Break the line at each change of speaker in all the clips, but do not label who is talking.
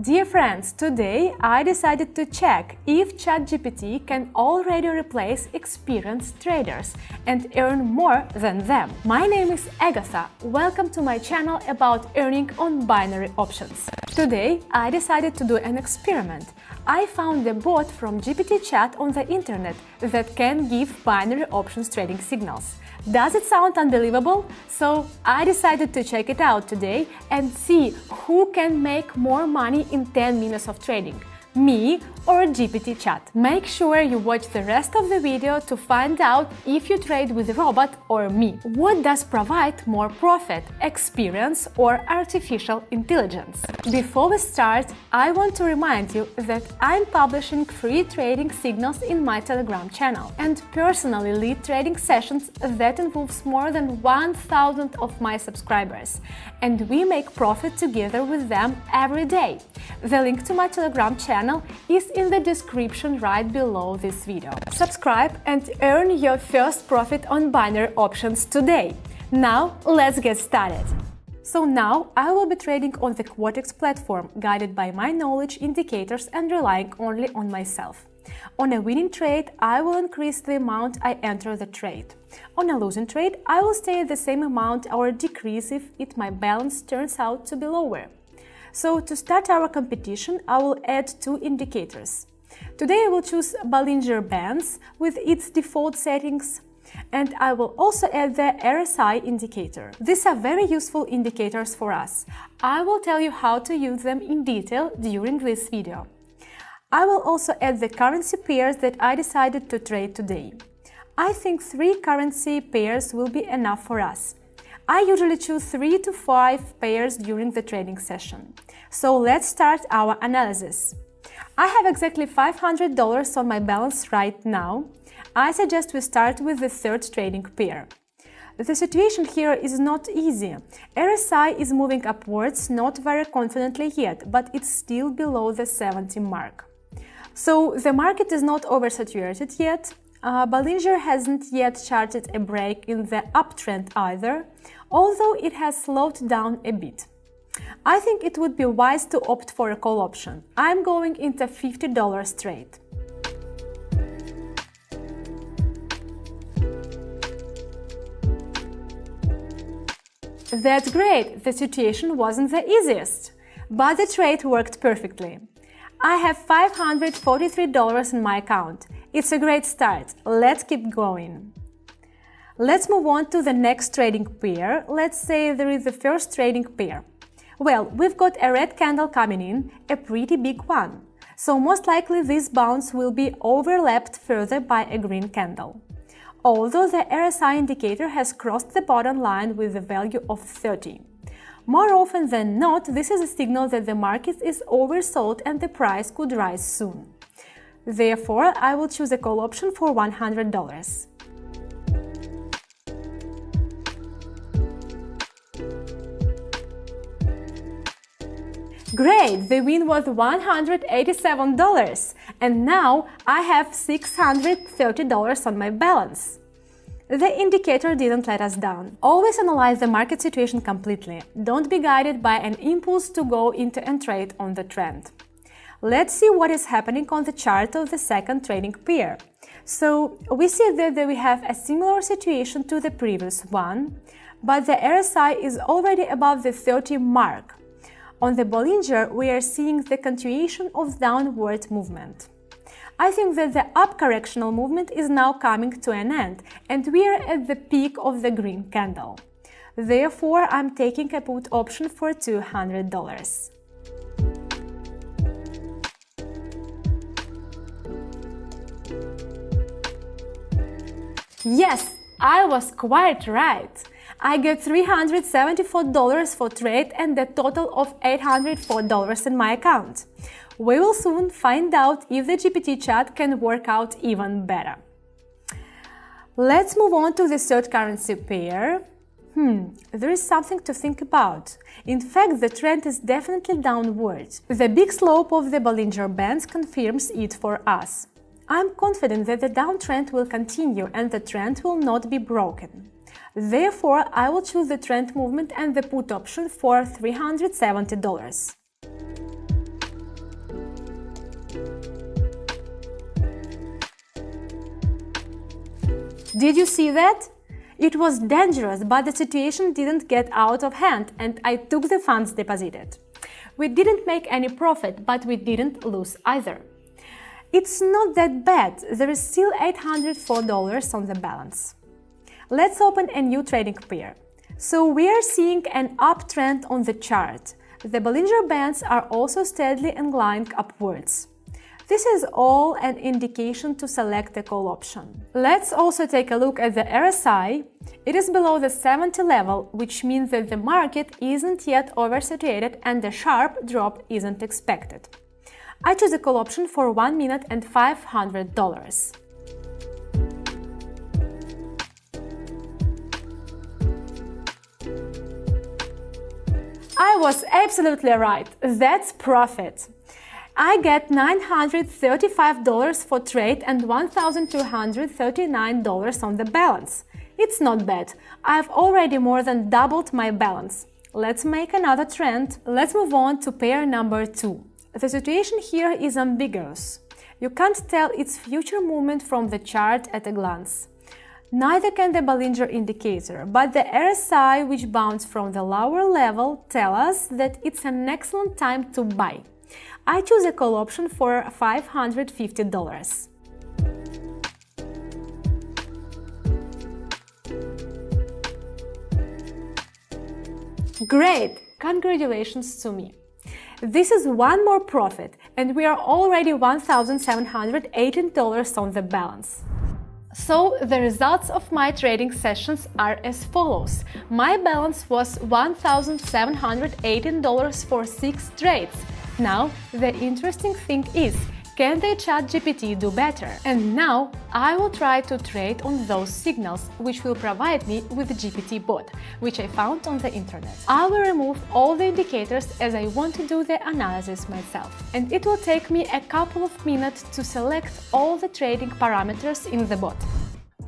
Dear friends, today I decided to check if ChatGPT can already replace experienced traders and earn more than them. My name is Agatha. Welcome to my channel about earning on binary options. Today I decided to do an experiment. I found a bot from GPT chat on the internet that can give binary options trading signals. Does it sound unbelievable? So I decided to check it out today and see who can make more money in 10 minutes of trading, me or GPT chat. Make sure you watch the rest of the video to find out if you trade with a robot or me. What does provide more profit, experience or artificial intelligence? Before we start, I want to remind you that I'm publishing free trading signals in my Telegram channel and personally lead trading sessions that involves more than 1,000 of my subscribers, and we make profit together with them every day. The link to my Telegram channel is in the description right below this video. Subscribe and earn your first profit on binary options today. Now let's get started. So now I will be trading on the Quotex platform, guided by my knowledge indicators and relying only on myself. On a winning trade, I will increase the amount I enter the trade. On a losing trade, I will stay at the same amount or decrease if my balance turns out to be lower. So to start our competition, I will add two indicators. Today I will choose Bollinger Bands with its default settings, and I will also add the RSI indicator. These are very useful indicators for us. I will tell you how to use them in detail during this video. I will also add the currency pairs that I decided to trade today. I think 3 currency pairs will be enough for us. I usually choose 3 to 5 pairs during the trading session. So let's start our analysis. I have exactly $500 on my balance right now. I suggest we start with the third trading pair. The situation here is not easy. RSI is moving upwards, not very confidently yet, but it's still below the 70 mark. So the market is not oversaturated yet. Bollinger hasn't yet charted a break in the uptrend either, although it has slowed down a bit. I think it would be wise to opt for a call option. I'm going into $50 trade. That's great, the situation wasn't the easiest, but the trade worked perfectly. I have $543 in my account. It's a great start. Let's keep going. Let's move on to the next trading pair. Let's say there is the first trading pair. Well, we've got a red candle coming in, a pretty big one. So most likely this bounce will be overlapped further by a green candle. Although the RSI indicator has crossed the bottom line with a value of 30. More often than not, this is a signal that the market is oversold and the price could rise soon. Therefore, I will choose a call option for $100. Great! The win was $187, and now I have $630 on my balance. The indicator didn't let us down. Always analyze the market situation completely. Don't be guided by an impulse to go into and trade on the trend. Let's see what is happening on the chart of the second trading pair. So we see that we have a similar situation to the previous one, but the RSI is already above the 30 mark. On the Bollinger, we are seeing the continuation of downward movement. I think that the up correctional movement is now coming to an end, and we are at the peak of the green candle. Therefore, I'm taking a put option for $200. Yes, I was quite right. I get $374 for trade and a total of $804 in my account. We will soon find out if the GPT chat can work out even better. Let's move on to the third currency pair. There is something to think about. In fact, the trend is definitely downward. The big slope of the Bollinger Bands confirms it for us. I'm confident that the downtrend will continue and the trend will not be broken. Therefore, I will choose the trend movement and the put option for $370. Did you see that? It was dangerous, but the situation didn't get out of hand and I took the funds deposited. We didn't make any profit, but we didn't lose either. It's not that bad, there is still $804 on the balance. Let's open a new trading pair. So we are seeing an uptrend on the chart. The Bollinger Bands are also steadily inclining upwards. This is all an indication to select a call option. Let's also take a look at the RSI. It is below the 70 level, which means that the market isn't yet oversaturated and a sharp drop isn't expected. I choose a call option for 1 minute and $500. I was absolutely right. That's profit. I get $935 for trade and $1,239 on the balance. It's not bad. I've already more than doubled my balance. Let's make another trend. Let's move on to pair number 2. The situation here is ambiguous. You can't tell its future movement from the chart at a glance. Neither can the Bollinger indicator, but the RSI, which bounced from the lower level, tells us that it's an excellent time to buy. I choose a call option for $550. Great! Congratulations to me! This is one more profit, and we are already $1,718 on the balance. So, the results of my trading sessions are as follows. My balance was $1,718 for 6 trades. Now, the interesting thing is, can the ChatGPT do better? And now, I will try to trade on those signals, which will provide me with the GPT bot, which I found on the internet. I will remove all the indicators as I want to do the analysis myself. And it will take me a couple of minutes to select all the trading parameters in the bot.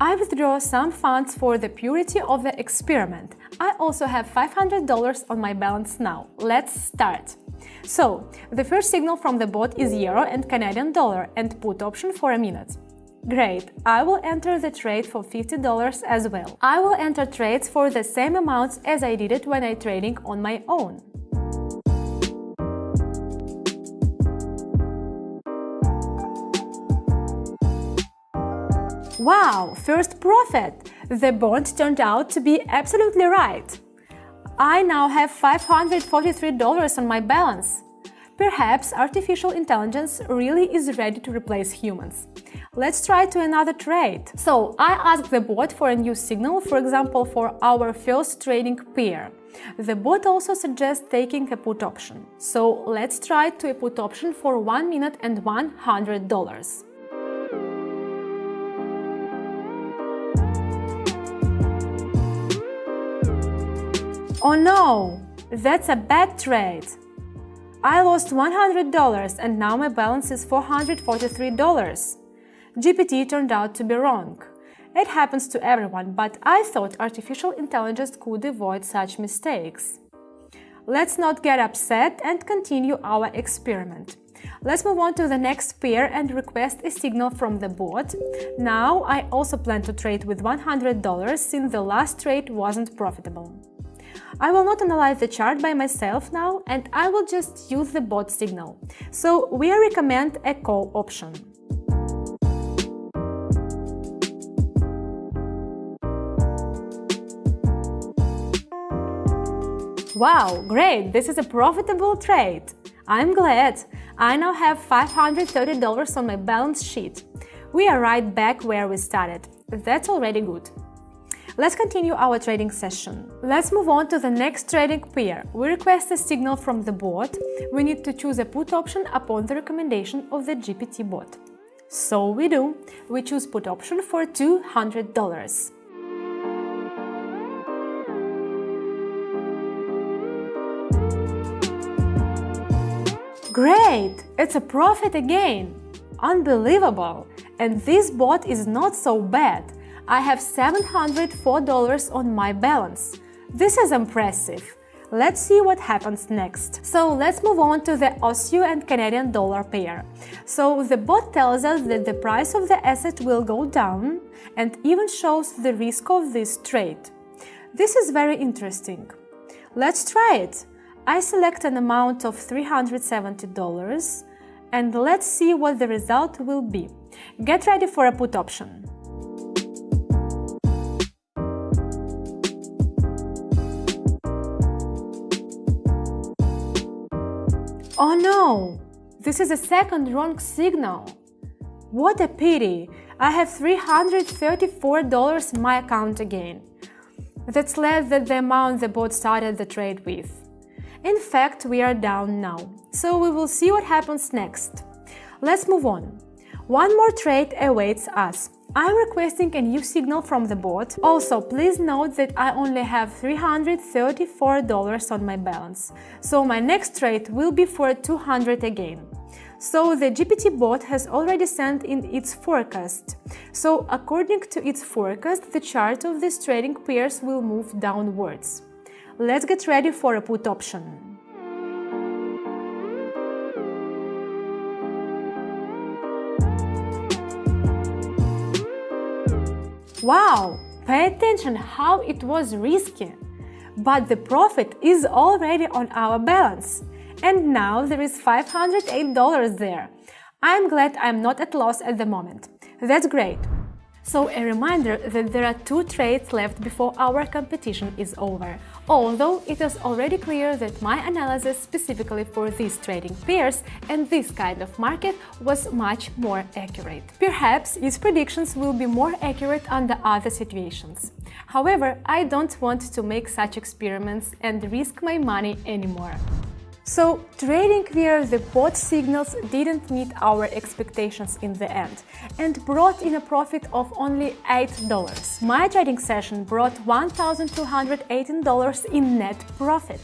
I withdraw some funds for the purity of the experiment. I also have $500 on my balance now. Let's start. So, the first signal from the bot is Euro and Canadian dollar and put option for a minute. Great, I will enter the trade for $50 as well. I will enter trades for the same amounts as I did it when I trading on my own. Wow, first profit! The bond turned out to be absolutely right. I now have $543 on my balance. Perhaps artificial intelligence really is ready to replace humans. Let's try to another trade. So, I asked the bot for a new signal, for example, for our first trading pair. The bot also suggests taking a put option. So, let's try to a put option for 1 minute and $100. Oh no! That's a bad trade! I lost $100 and now my balance is $443. GPT turned out to be wrong. It happens to everyone, but I thought artificial intelligence could avoid such mistakes. Let's not get upset and continue our experiment. Let's move on to the next pair and request a signal from the bot. Now I also plan to trade with $100 since the last trade wasn't profitable. I will not analyze the chart by myself now and I will just use the bot signal. So we recommend a call option. Wow, great! This is a profitable trade. I'm glad. I now have $530 on my balance sheet. We are right back where we started. That's already good. Let's continue our trading session. Let's move on to the next trading pair. We request a signal from the bot. We need to choose a put option upon the recommendation of the GPT bot. So we do. We choose put option for $200. Great! It's a profit again! Unbelievable! And this bot is not so bad. I have $704 on my balance. This is impressive. Let's see what happens next. So let's move on to the AUD and Canadian dollar pair. So the bot tells us that the price of the asset will go down and even shows the risk of this trade. This is very interesting. Let's try it. I select an amount of $370 and let's see what the result will be. Get ready for a put option. Oh no! This is a second wrong signal. What a pity! I have $334 in my account again. That's less than the amount the bot started the trade with. In fact, we are down now, so we will see what happens next. Let's move on. One more trade awaits us. I'm requesting a new signal from the bot. Also, please note that I only have $334 on my balance, so my next trade will be for $200 again. So the GPT bot has already sent in its forecast. So according to its forecast, the chart of these trading pairs will move downwards. Let's get ready for a put option. Wow! Pay attention how it was risky. But the profit is already on our balance. And now there is $508 there. I'm glad I'm not at loss at the moment. That's great. So a reminder that there are 2 trades left before our competition is over, although it is already clear that my analysis specifically for these trading pairs and this kind of market was much more accurate. Perhaps its predictions will be more accurate under other situations. However, I don't want to make such experiments and risk my money anymore. So, trading via the bot signals didn't meet our expectations in the end and brought in a profit of only $8. My trading session brought $1,218 in net profit.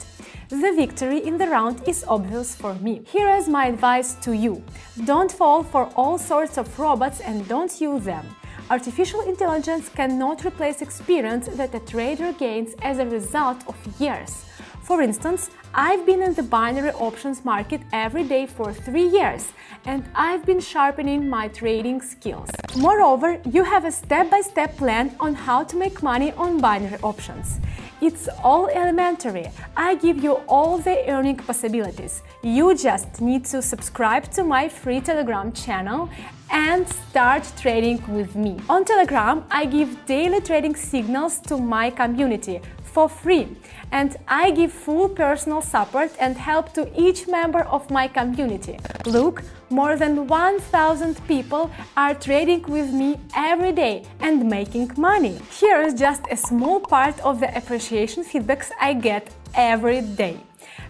The victory in the round is obvious for me. Here is my advice to you. Don't fall for all sorts of robots and don't use them. Artificial intelligence cannot replace experience that a trader gains as a result of years. For instance, I've been in the binary options market every day for 3 years, and I've been sharpening my trading skills. Moreover, you have a step-by-step plan on how to make money on binary options. It's all elementary. I give you all the earning possibilities. You just need to subscribe to my free Telegram channel and start trading with me. On Telegram, I give daily trading signals to my community for free, and I give full personal support and help to each member of my community. Look, more than 1,000 people are trading with me every day and making money. Here is just a small part of the appreciation feedbacks I get every day.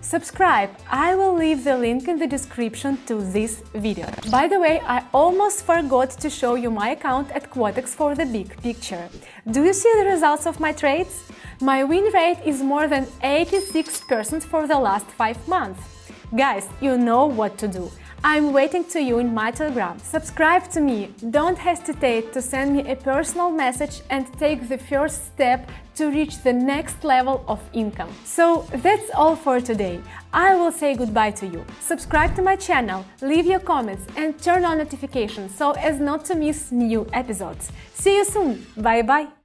Subscribe, I will leave the link in the description to this video. By the way, I almost forgot to show you my account at Quotex for the big picture. Do you see the results of my trades? My win rate is more than 86% for the last 5 months. Guys, you know what to do. I'm waiting to you in my Telegram. Subscribe to me. Don't hesitate to send me a personal message and take the first step to reach the next level of income. So that's all for today. I will say goodbye to you. Subscribe to my channel, leave your comments and turn on notifications so as not to miss new episodes. See you soon. Bye bye.